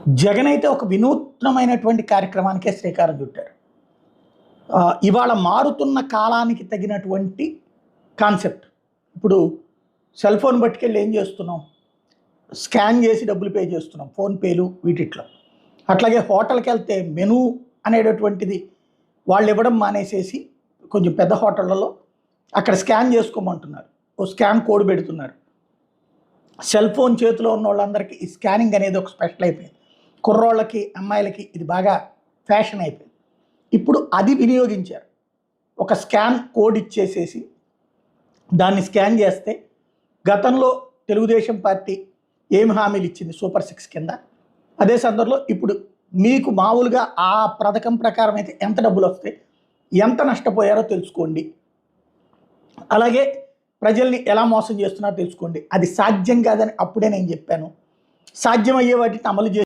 జగన్ అయితే ఒక వినూత్నమైనటువంటి కార్యక్రమానికే శ్రీకారం చుట్టారు. ఇవాళ మారుతున్న కాలానికి తగినటువంటి కాన్సెప్ట్. ఇప్పుడు సెల్ ఫోన్ పట్టుకెళ్ళి ఏం చేస్తున్నాం? స్కాన్ చేసి డబ్బులు పే చేస్తున్నాం ఫోన్‌పేలు వీటిట్లో. అట్లాగే హోటల్‌కి వెళ్తే మెనూ అనేటటువంటిది వాళ్ళు ఇవ్వడం మానేసేసి కొంచెం పెద్ద హోటళ్లలో అక్కడ స్కాన్ చేసుకోమంటున్నారు. ఓ స్కాన్ కోడ్ పెడుతున్నారు. సెల్ ఫోన్ చేతిలో ఉన్న వాళ్ళందరికీ ఈ స్కానింగ్ అనేది ఒక స్పెషల్ అయిపోయింది. కుర్రోళ్ళకి, అమ్మాయిలకి ఇది బాగా ఫ్యాషన్ అయిపోయింది. ఇప్పుడు అది వినియోగించారు. ఒక స్కాన్ కోడ్ ఇచ్చేసేసి దాన్ని స్కాన్ చేస్తే గతంలో తెలుగుదేశం పార్టీ ఏమి హామీలు ఇచ్చింది సూపర్ 6 కింద, అదే సందర్భంలో ఇప్పుడు మీకు మామూలుగా ఆ పథకం ప్రకారం అయితే ఎంత డబ్బులు వస్తాయి, ఎంత నష్టపోయారో తెలుసుకోండి, అలాగే ప్రజల్ని ఎలా మోసం చేస్తున్నారో తెలుసుకోండి. అది సాధ్యం కాదని అప్పుడే నేను చెప్పాను. సాధ్యమయ్యే వాటిని అమలు చేసి